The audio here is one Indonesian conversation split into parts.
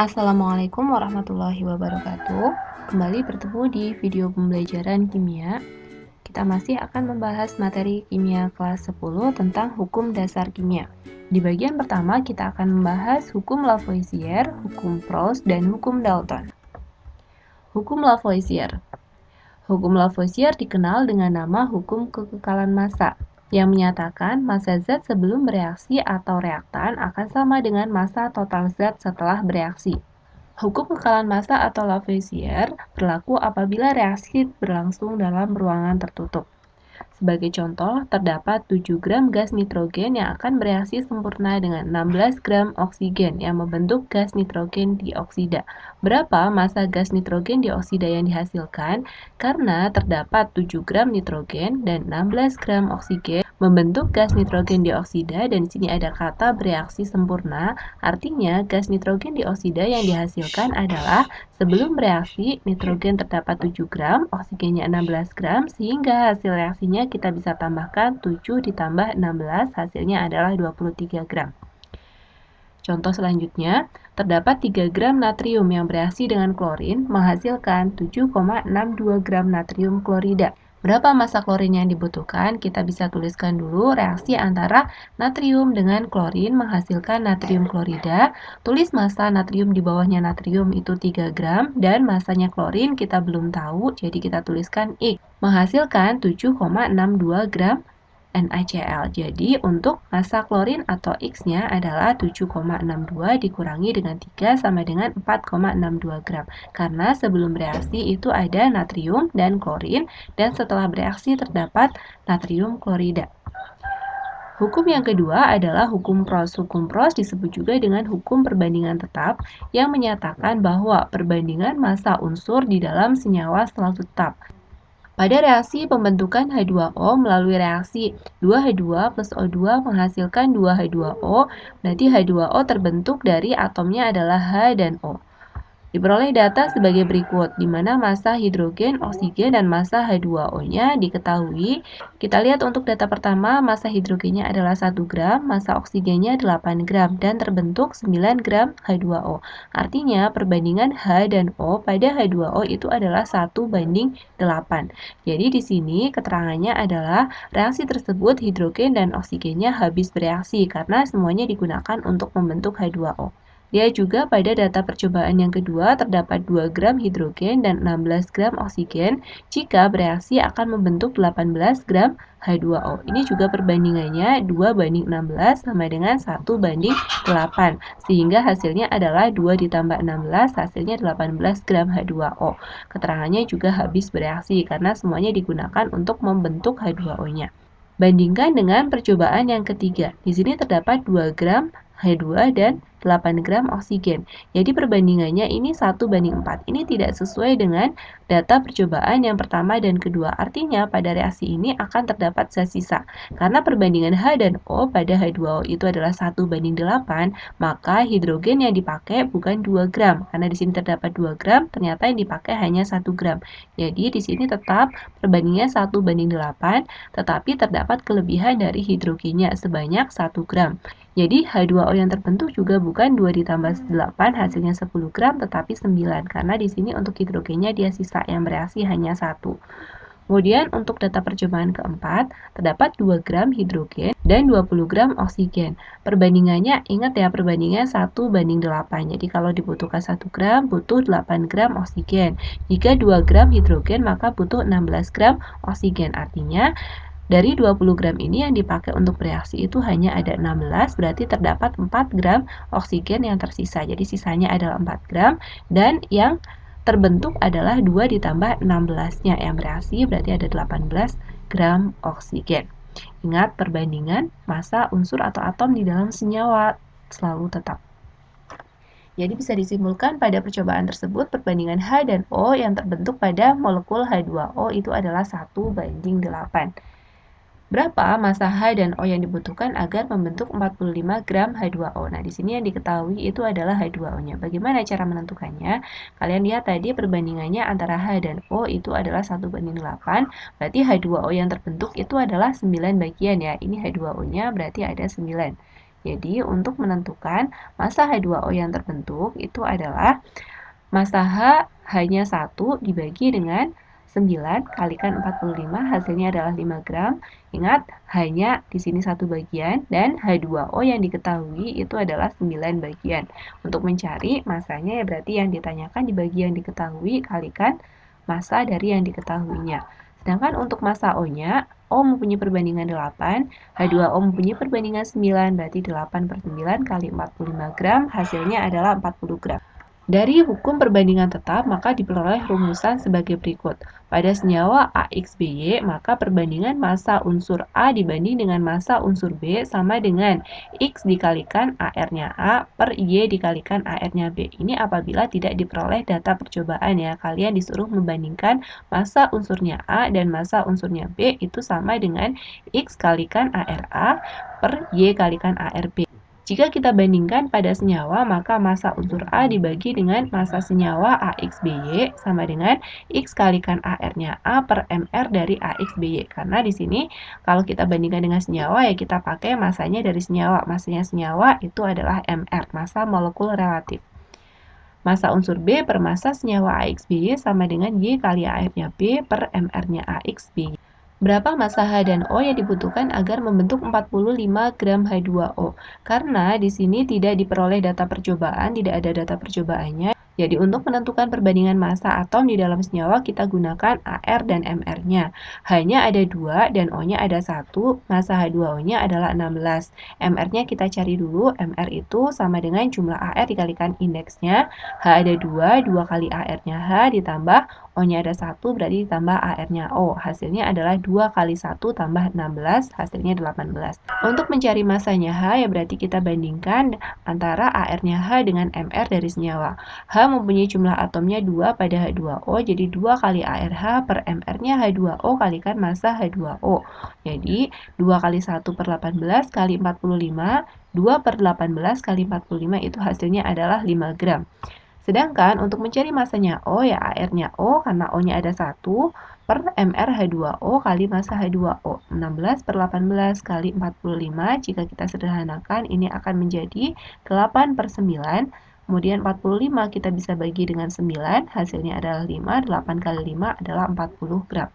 Assalamualaikum warahmatullahi wabarakatuh. Kembali bertemu di video pembelajaran kimia. Kita masih akan membahas materi kimia kelas 10 tentang hukum dasar kimia. Di bagian pertama kita akan membahas hukum Lavoisier, hukum Proust, dan hukum Dalton. Hukum Lavoisier. Hukum Lavoisier dikenal dengan nama hukum kekekalan massa, yang menyatakan massa zat sebelum bereaksi atau reaktan akan sama dengan massa total zat setelah bereaksi. Hukum kekekalan massa atau Lavoisier berlaku apabila reaksi berlangsung dalam ruangan tertutup. Sebagai contoh, terdapat 7 gram gas nitrogen yang akan bereaksi sempurna dengan 16 gram oksigen yang membentuk gas nitrogen dioksida. Berapa massa gas nitrogen dioksida yang dihasilkan? Karena terdapat 7 gram nitrogen dan 16 gram oksigen membentuk gas nitrogen dioksida, dan di sini ada kata bereaksi sempurna, artinya gas nitrogen dioksida yang dihasilkan adalah sebelum bereaksi nitrogen terdapat 7 gram, oksigennya 16 gram, sehingga hasil reaksinya kita bisa tambahkan 7 ditambah 16, hasilnya adalah 23 gram. Contoh selanjutnya, terdapat 3 gram natrium yang bereaksi dengan klorin menghasilkan 7,62 gram natrium klorida. Berapa massa klorin yang dibutuhkan? Kita bisa tuliskan dulu reaksi antara natrium dengan klorin menghasilkan natrium klorida. Tulis massa natrium di bawahnya natrium itu 3 gram, dan massanya klorin kita belum tahu, jadi kita tuliskan X. Menghasilkan 7,62 gram NaCl. Jadi untuk massa klorin atau X-nya adalah 7,62 dikurangi dengan 3 sama dengan 4,62 gram. Karena sebelum bereaksi itu ada natrium dan klorin, dan setelah bereaksi terdapat natrium klorida. Hukum yang kedua adalah hukum Proust. Hukum Proust disebut juga dengan hukum perbandingan tetap, yang menyatakan bahwa perbandingan massa unsur di dalam senyawa selalu tetap. Pada reaksi pembentukan H2O melalui reaksi 2H2 plus O2 menghasilkan 2H2O, berarti H2O terbentuk dari atomnya adalah H dan O. Diperoleh data sebagai berikut, di mana massa hidrogen, oksigen, dan massa H2O-nya diketahui. Kita lihat untuk data pertama, massa hidrogennya adalah 1 gram, massa oksigennya 8 gram, dan terbentuk 9 gram H2O. Artinya, perbandingan H dan O pada H2O itu adalah 1:8. Jadi, di sini keterangannya adalah reaksi tersebut hidrogen dan oksigennya habis bereaksi, karena semuanya digunakan untuk membentuk H2O. Dia juga pada data percobaan yang kedua terdapat 2 gram hidrogen dan 16 gram oksigen jika bereaksi akan membentuk 18 gram H2O. Ini juga perbandingannya 2:16 sama dengan 1:8, sehingga hasilnya adalah 2 ditambah 16, hasilnya 18 gram H2O. Keterangannya juga habis bereaksi karena semuanya digunakan untuk membentuk H2O-nya. Bandingkan dengan percobaan yang ketiga. Di sini terdapat 2 gram H2 dan 8 gram oksigen. Jadi perbandingannya ini 1:4. Ini tidak sesuai dengan data percobaan yang pertama dan kedua. Artinya pada reaksi ini akan terdapat zat sisa. Karena perbandingan H dan O pada H2O itu adalah 1:8, maka hidrogen yang dipakai bukan 2 gram. Karena di sini terdapat 2 gram, ternyata yang dipakai hanya 1 gram. Jadi di sini tetap perbandingannya 1:8, tetapi terdapat kelebihan dari hidrogennya sebanyak 1 gram. Jadi H2O yang terbentuk juga bukan 2 ditambah 8 hasilnya 10 gram, tetapi 9, karena di sini untuk hidrogennya dia sisa yang bereaksi hanya 1. Kemudian untuk data percobaan keempat, terdapat 2 gram hidrogen dan 20 gram oksigen. Perbandingannya, ingat ya, perbandingannya 1:8. Jadi kalau dibutuhkan 1 gram, butuh 8 gram oksigen. Jika 2 gram hidrogen, maka butuh 16 gram oksigen. Artinya, dari 20 gram ini yang dipakai untuk bereaksi itu hanya ada 16, berarti terdapat 4 gram oksigen yang tersisa. Jadi sisanya adalah 4 gram, dan yang terbentuk adalah 2 ditambah 16-nya yang bereaksi, berarti ada 18 gram oksigen. Ingat, perbandingan massa unsur atau atom di dalam senyawa selalu tetap. Jadi bisa disimpulkan pada percobaan tersebut perbandingan H dan O yang terbentuk pada molekul H2O itu adalah 1:8. Berapa massa H dan O yang dibutuhkan agar membentuk 45 gram H2O? Nah, di sini yang diketahui itu adalah H2O-nya. Bagaimana cara menentukannya? Kalian lihat tadi perbandingannya antara H dan O itu adalah 1:8, berarti H2O yang terbentuk itu adalah 9 bagian ya. Ini H2O-nya berarti ada 9. Jadi, untuk menentukan massa H2O yang terbentuk itu adalah massa H hanya 1 dibagi dengan 9 kalikan 45 hasilnya adalah 5 gram. Ingat, hanya di sini satu bagian dan H2O yang diketahui itu adalah 9 bagian. Untuk mencari massanya ya berarti yang ditanyakan dibagi yang diketahui kalikan massa dari yang diketahuinya. Sedangkan untuk massa O-nya, O mempunyai perbandingan 8, H2O mempunyai perbandingan 9, berarti 8 per 9 kali 45 gram, hasilnya adalah 40 gram. Dari hukum perbandingan tetap, maka diperoleh rumusan sebagai berikut. Pada senyawa AXBY, maka perbandingan massa unsur A dibanding dengan massa unsur B sama dengan X dikalikan AR-nya A per Y dikalikan AR-nya B. Ini apabila tidak diperoleh data percobaan ya. Kalian disuruh membandingkan massa unsurnya A dan massa unsurnya B itu sama dengan X kalikan AR A per Y kalikan AR B. Jika kita bandingkan pada senyawa, maka massa unsur A dibagi dengan massa senyawa AXBY sama dengan X kalikan AR-nya A per MR dari AXBY. Karena di sini kalau kita bandingkan dengan senyawa, ya kita pakai massanya dari senyawa. Massanya senyawa itu adalah MR, massa molekul relatif. Massa unsur B per massa senyawa AXBY sama dengan Y kali AR-nya B per MR-nya AXBY. Berapa massa H dan O yang dibutuhkan agar membentuk 45 gram H2O? Karena di sini tidak diperoleh data percobaan, tidak ada data percobaannya. Jadi untuk menentukan perbandingan massa atom di dalam senyawa kita gunakan AR dan MR-nya. H-nya ada 2 dan O-nya ada 1, massa H2O-nya adalah 16. MR-nya kita cari dulu, MR itu sama dengan jumlah AR dikalikan indeksnya. H ada 2, 2 kali AR-nya H ditambah O-nya ada 1, berarti ditambah AR-nya O. Hasilnya adalah 2 kali 1 tambah 16, hasilnya 18. Untuk mencari massanya H, ya berarti kita bandingkan antara AR-nya H dengan MR dari senyawa. H mempunyai jumlah atomnya 2 pada H2O, jadi 2 kali ARH per MR-nya H2O kalikan massa H2O. Jadi 2 kali 1 per 18 kali 45, 2 per 18 kali 45 itu hasilnya adalah 5 gram. Sedangkan untuk mencari massanya O, ya AR-nya O, karena O-nya ada 1, per MR H2O kali massa H2O. 16 per 18 kali 45, jika kita sederhanakan, ini akan menjadi 8 per 9. Kemudian 45 kita bisa bagi dengan 9, hasilnya adalah 5, 8 kali 5 adalah 40 gram.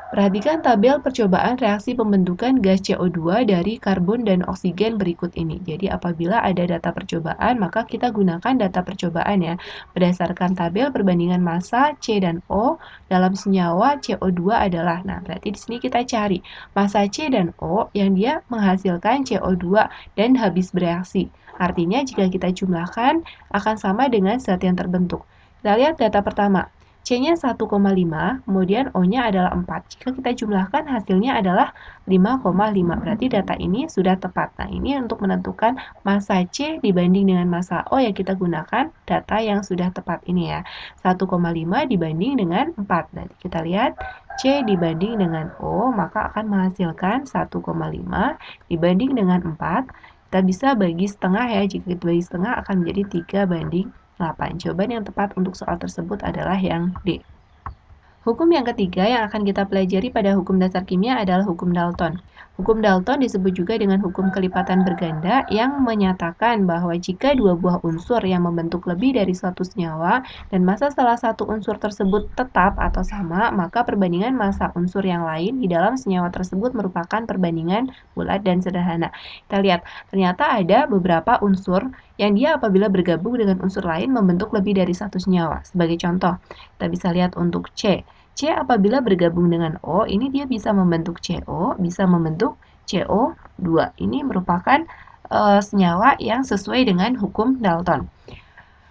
Perhatikan tabel percobaan reaksi pembentukan gas CO2 dari karbon dan oksigen berikut ini. Jadi apabila ada data percobaan, maka kita gunakan data percobaan ya. Berdasarkan tabel perbandingan massa C dan O dalam senyawa CO2 adalah, nah berarti di sini kita cari massa C dan O yang dia menghasilkan CO2 dan habis bereaksi. Artinya jika kita jumlahkan akan sama dengan zat yang terbentuk. Kita lihat data pertama. C-nya 1,5, kemudian O-nya adalah 4. Jika kita jumlahkan hasilnya adalah 5,5. Berarti data ini sudah tepat. Nah, ini untuk menentukan massa C dibanding dengan massa O yang kita gunakan data yang sudah tepat ini ya. 1,5 dibanding dengan 4. Berarti kita lihat C dibanding dengan O, maka akan menghasilkan 1,5 dibanding dengan 4. Kita bisa bagi setengah ya. Jika kita bagi setengah akan menjadi 3/8. Jawaban yang tepat untuk soal tersebut adalah yang D. Hukum yang ketiga yang akan kita pelajari pada hukum dasar kimia adalah hukum Dalton. Hukum Dalton disebut juga dengan hukum kelipatan berganda yang menyatakan bahwa jika dua buah unsur yang membentuk lebih dari suatu senyawa dan massa salah satu unsur tersebut tetap atau sama, maka perbandingan massa unsur yang lain di dalam senyawa tersebut merupakan perbandingan bulat dan sederhana. Kita lihat, ternyata ada beberapa unsur yang dia apabila bergabung dengan unsur lain membentuk lebih dari satu senyawa. Sebagai contoh, kita bisa lihat untuk C. C apabila bergabung dengan O, ini dia bisa membentuk CO, bisa membentuk CO2. Ini merupakan senyawa yang sesuai dengan hukum Dalton.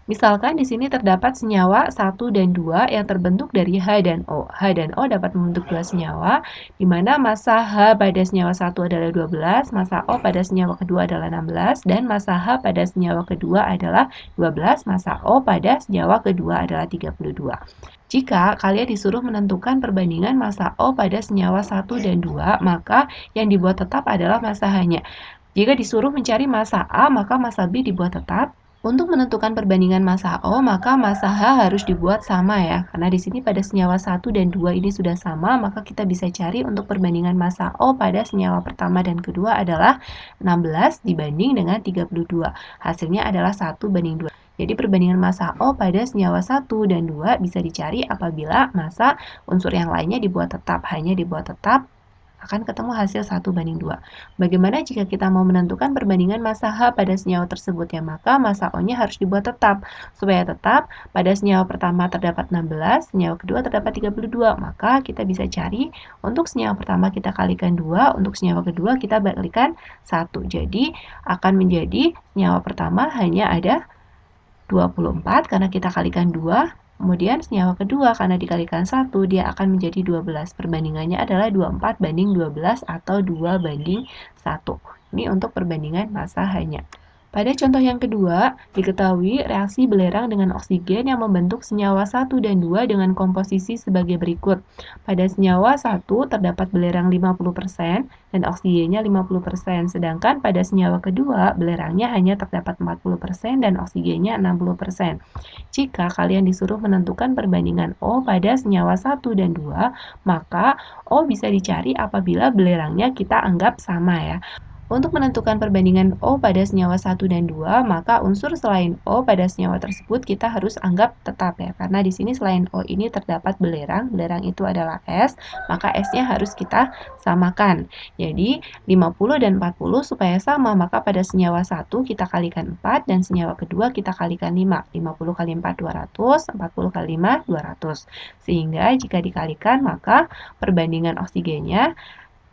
Misalkan di sini terdapat senyawa 1 dan 2 yang terbentuk dari H dan O. H dan O dapat membentuk dua senyawa, di mana massa H pada senyawa 1 adalah 12, massa O pada senyawa kedua adalah 16, dan massa H pada senyawa kedua adalah 12, massa O pada senyawa kedua adalah 32. Jika kalian disuruh menentukan perbandingan massa O pada senyawa 1 dan 2, maka yang dibuat tetap adalah massa H-nya. Jika disuruh mencari massa A, maka massa B dibuat tetap. Untuk menentukan perbandingan massa O, maka massa H harus dibuat sama ya. Karena di sini pada senyawa 1 dan 2 ini sudah sama, maka kita bisa cari untuk perbandingan massa O pada senyawa pertama dan kedua adalah 16 dibanding dengan 32. Hasilnya adalah 1:2. Jadi perbandingan massa O pada senyawa 1 dan 2 bisa dicari apabila massa unsur yang lainnya dibuat tetap, hanya dibuat tetap akan ketemu hasil 1:2. Bagaimana jika kita mau menentukan perbandingan massa H pada senyawa tersebut ya? Maka massa O-nya harus dibuat tetap. Supaya tetap, pada senyawa pertama terdapat 16, senyawa kedua terdapat 32. Maka kita bisa cari untuk senyawa pertama kita kalikan 2, untuk senyawa kedua kita kalikan 1. Jadi akan menjadi senyawa pertama hanya ada 24 karena kita kalikan 2. Kemudian senyawa kedua karena dikalikan 1, dia akan menjadi 12. Perbandingannya adalah 24:12 atau 2:1. Ini untuk perbandingan massa hanya. Pada contoh yang kedua, diketahui reaksi belerang dengan oksigen yang membentuk senyawa 1 dan 2 dengan komposisi sebagai berikut. Pada senyawa 1 terdapat belerang 50% dan oksigennya 50%, sedangkan pada senyawa kedua belerangnya hanya terdapat 40% dan oksigennya 60%. Jika kalian disuruh menentukan perbandingan O pada senyawa 1 dan 2, maka O bisa dicari apabila belerangnya kita anggap sama ya. Untuk menentukan perbandingan O pada senyawa 1 dan 2, maka unsur selain O pada senyawa tersebut kita harus anggap tetap ya. Karena di sini selain O ini terdapat belerang, belerang itu adalah S, maka S-nya harus kita samakan. Jadi 50 dan 40 supaya sama, maka pada senyawa 1 kita kalikan 4 dan senyawa kedua kita kalikan 5. 50 kali 4 200, 40 kali 5 200. Sehingga jika dikalikan maka perbandingan oksigennya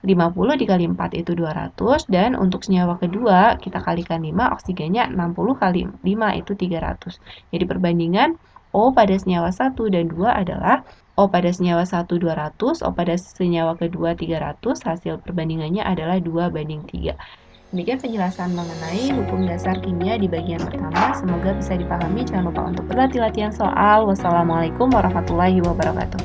50 dikali 4 itu 200, dan untuk senyawa kedua kita kalikan 5, oksigennya 60 kali 5 itu 300. Jadi perbandingan O pada senyawa 1 dan 2 adalah O pada senyawa 1 200, O pada senyawa kedua 300, hasil perbandingannya adalah 2:3. Demikian penjelasan mengenai hukum dasar kimia di bagian pertama. Semoga bisa dipahami. Jangan lupa untuk berlatih latihan soal. Wassalamualaikum warahmatullahi wabarakatuh.